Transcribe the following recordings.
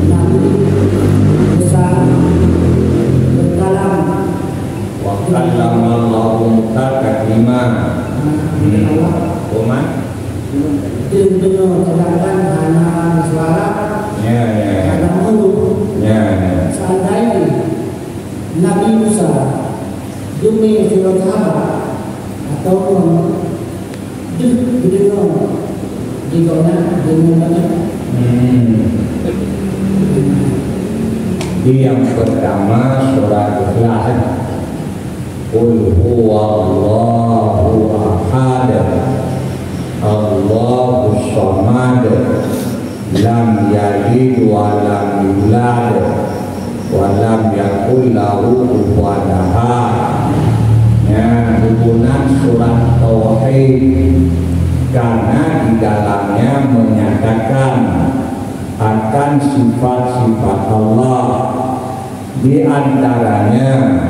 Nabi Musa berkalam. Wa kallama Allahu Musa taklima. Kuman Dengar sedangkan hanya suara. ya Ada mulut. Seandainya Nabi Musa demi surat sahabat atau didengar dengan banyak. Di yang pertama surat Ikhlas. Qul huwallahu ahad, Allahus samad, lam yalid wa lam yulad wa lam yakul lahu kufuwan ahad. Ya, hubungan surat Tauhid karena di dalamnya menyatakan akan sifat-sifat Allah, di antaranya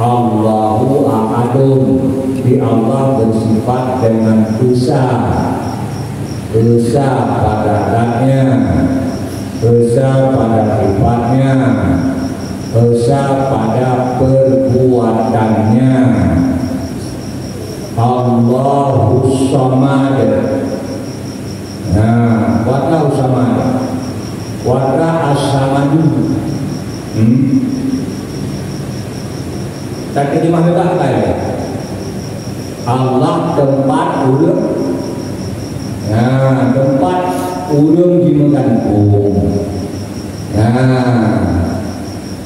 Allahu Ahadun, di Allah bersifat dengan esa pada zatnya, esa pada sifatnya, esa pada perbuatannya. Allahus samad. Nah, wata samad, wata as-samadu. Tak terjemah juga kaya. Allah tempat ulung. Nah, tempat ulung di menggantung. Nah,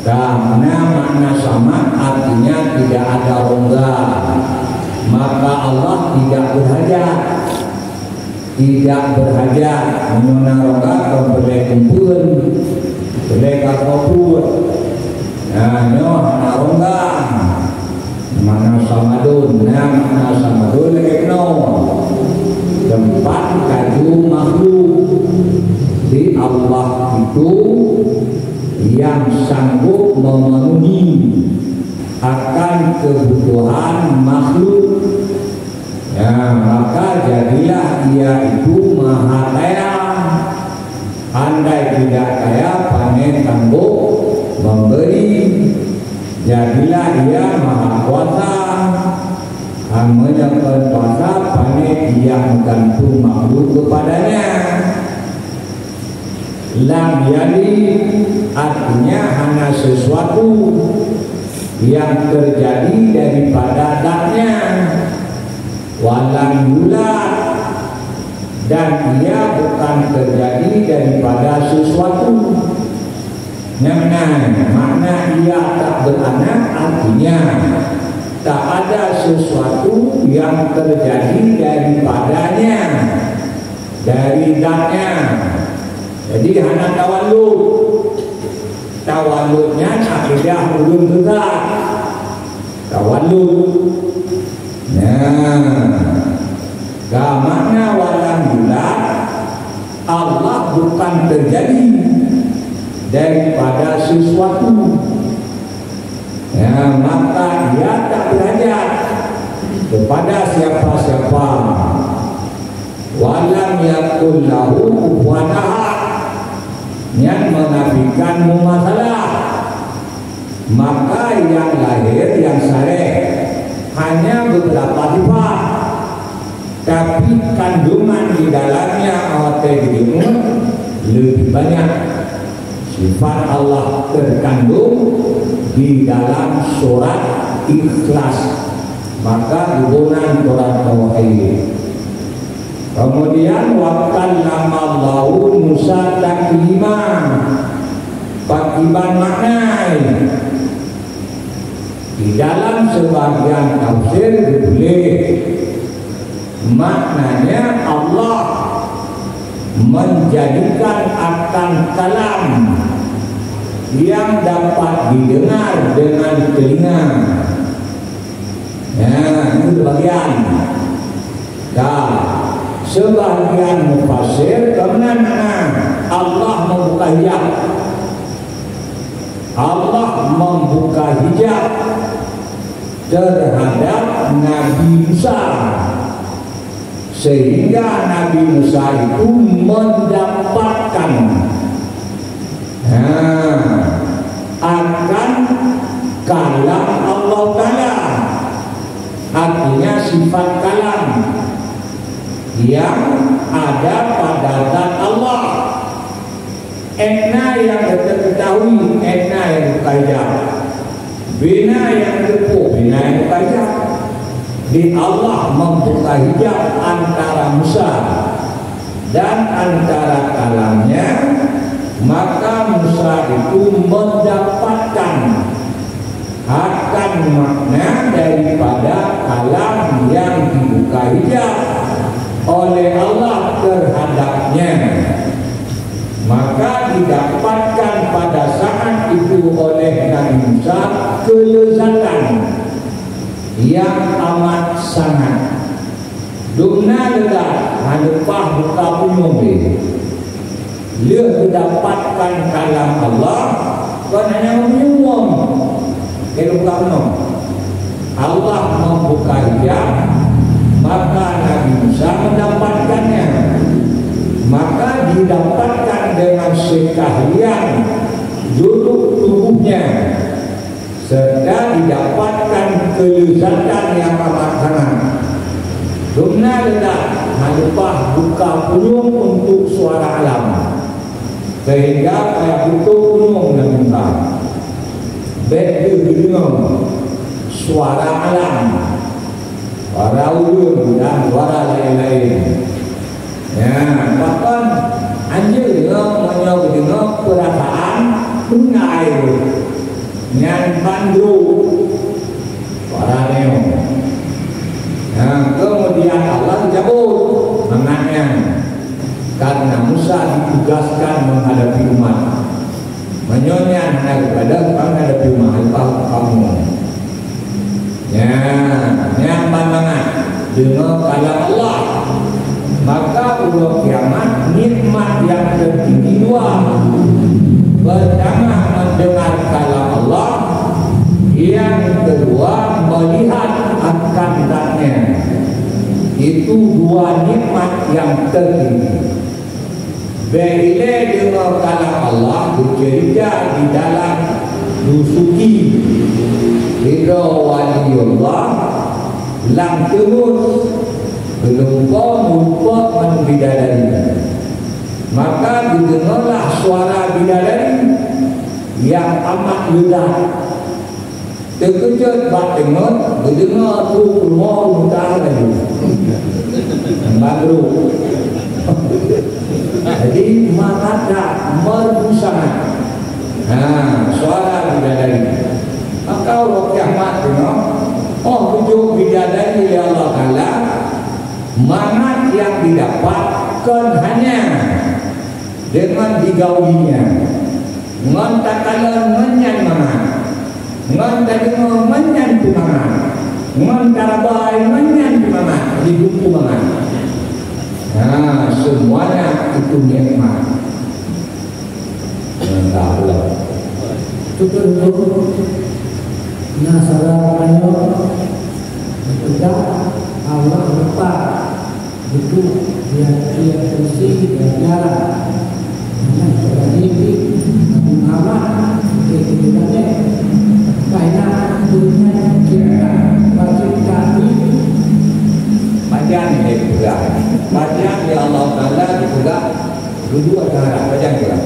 karena makna sama artinya tidak ada rongga, maka Allah tidak berhajat mengenal rongga atau boleh kumpul, boleh kapur. Nah, hana rongga mana samadun, mana samadun ekno tempat kaju makhluk. Di Allah itu yang sanggup memenuhi akan kebutuhan makhluk. Ya, maka jadilah ia itu maha kaya. Andai tidak kaya, panen sanggup memberi. Jadilah ia maha kuasa. Menyebabkan kuasa, panen ia menggantung makhluk kepadanya. Lam yalid artinya hanya sesuatu yang terjadi daripada zatnya. Walam yulad, dan ia bukan terjadi daripada sesuatu. Makna ia tak beranak artinya tak ada sesuatu yang terjadi daripadanya, dari zatnya. Jadi hanya tawaludnya akidah ulun besar. Tawalud. Nah, makna walam yulad, Allah bukan terjadi daripada sesuatu. Ya, maka ia tak berhajat kepada siapa-siapa. Walam yakul lahu kufuwan ahad, yang menafikan mumasalah. Maka yang lahir, yang saleh hanya beberapa sifat, tapi kandungan di dalamnya lebih banyak. Sifat Allah terkandung di dalam surat Ikhlas, maka hubungan surat Tauhid. Kemudian wakallama Allahu Musa taklima, pakiban maknai. Di dalam sebagian tafsir boleh maknanya Allah menjadikan akan kalam yang dapat didengar dengan telinga. Ya, itu bagian. Dan sebagian mufassir kemenangan Allah membuka hijab. Allah membuka hijab terhadap Nabi Musa sehingga Nabi Musa itu mendapatkan akan kalam Allah Ta'ala, artinya sifat kalam yang ada pada zat Allah. Ekna yang kita ketahui, ekna yang berkajak, bina yang tepuh, bina yang berkajak. Di Allah membuka hijab antara Musa dan antara kalamnya, maka Musa itu mendapatkan akan makna daripada kalam yang dibuka hijab oleh Allah terhadapnya. Maka didapatkan pada saat itu oleh Nabi Musa kelezatan yang amat sangat. Dumna legat hadapah buka punyung dia mendapatkan kalam Allah kan hanya menyuung buka punyung. Allah membuka hijab, maka Nabi Musa mendapatkannya. Maka didapatkan dengan sekalian duduk tubuhnya, serta didapatkan kelezatan yang amat sangat. Dumna ledak hadapah buka punyung untuk suara alam, sehingga kayak butuh punyung dan minta betul dengar suara alam, suara ulun dan suara lain-lain. Ya, bahkan anjir mendengar perasaan tunai yang bandu suara neo. Kemudian Allah cabut mengatnya karena Musa ditugaskan menghadapi umat, menyonya daripada menghadapi umat kamu. Ya, yang pandangan dengar kalam Allah, maka ulama kiamat nikmat yang tertinggi dua. Pertama mendengar kalam Allah, yang kedua melihat akan zatnya. Itu dua nikmat yang tertinggi. Bila dengar kalam Allah bercerita di dalam nusuki ridha waliullah lam terus belum kau lupa bidadari, maka didengarlah suara bidadari yang amat lezat. Terkejut bak dengar, berdengar tu keluar muntah lagi baru. Jadi mata tak merdu sangat suara bidadari. Maka Allah kiamat dengar, oh tujuh bidadari ya Allah Ta'ala. Manat yang didapatkan hanya dengan digaulinya. Ngan tak kala menyan manat, ngan tak dengar menyan tu manat, ngan tarabai menyan tu manat, hidup tu manat. Semuanya itu nikmat. Entahlah. Cukup dulu. Nasara kayo bertegak Allah lupa itu dia bersih dia jalan. Nah, jadi Muhammad kehidupannya banyak punya kita wajibkan Bajan dipegang, bajan ya Allah Ta'ala dipegang dua cara. Bajan juga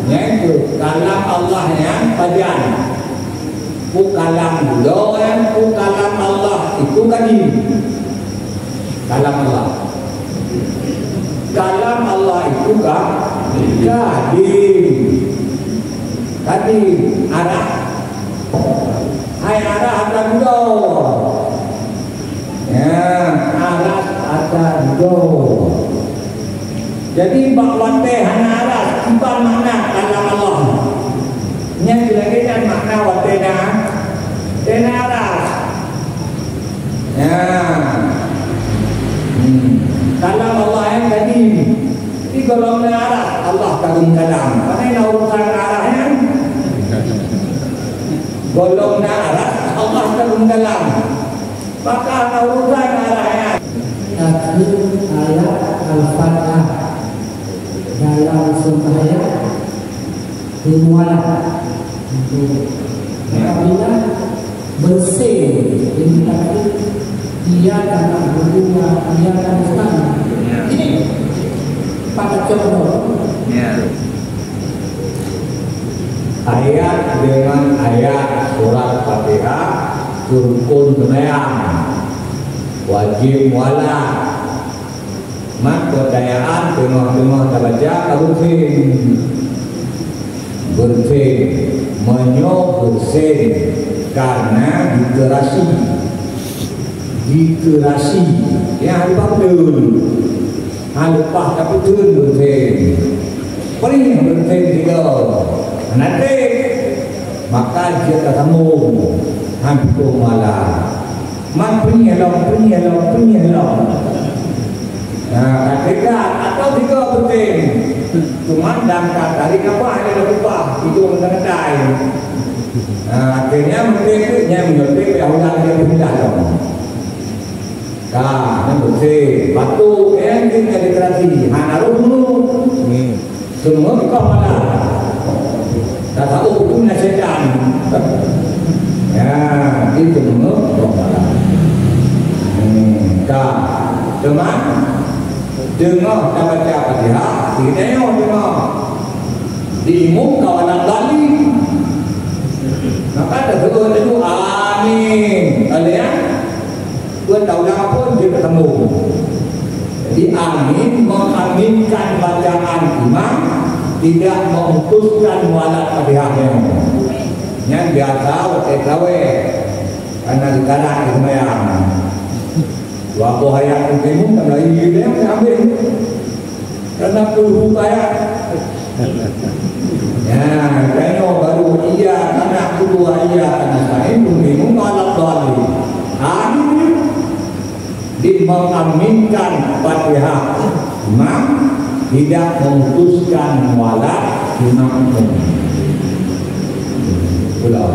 yang itu kalam Allahnya bajan, ku kalam doa, ku kalam Allah itu kadim. Kalam Allah, kalam Allah itu kadim, kadim arah, hai arah akan doa. Ya, aras ada do. Jadi bakwat teh hana aras tiba makna kalam Allah. Nya lagi kan makna watena tena aras. Ya. Kalam Allah yang tadi di golongan aras Allah kagum kalam. Karena urusan arahnya golongan aras Allah kagum kalam. Maka urusan arahnya bahaya dimualah untuk apabila bersih ini tadi dia akan berbunga, dia akan senang. Pada contoh ayat dengan ayat surat Fatihah rukun sembahyang wajib wala mak kebudayaan tengah-tengah terbaca bersih menyok bersih karena diterasi yang lupa lupa tapi turun bersih paling bersih juga nanti maka dia ketemu hampir malam mak penyelong ketika atau tiga penting cuma dangkat dari apa ada lupa itu mengenai akhirnya penting itu yang mengerti yang dia pindah dong yang bersih batu yang kita diterasi hanaruh dulu semua kita mana tak tahu punya setan ya itu semua teman dengar dan baca Fatihah tengok diimum kawanan Bali maka ada betul itu amin kalian buat tahu pun dia ketemu jadi amin mengaminkan bacaan imam tidak memutuskan walat Fatihahnya yang biasa tahu karena dikalah di sembahyang waktu hayat umum tak lagi dia ambil karena perlu bayar ya tengok baru iya anak kedua iya anak saya umum malah balik amin mengaminkan Fatihah imam tidak memutuskan walat imam pulau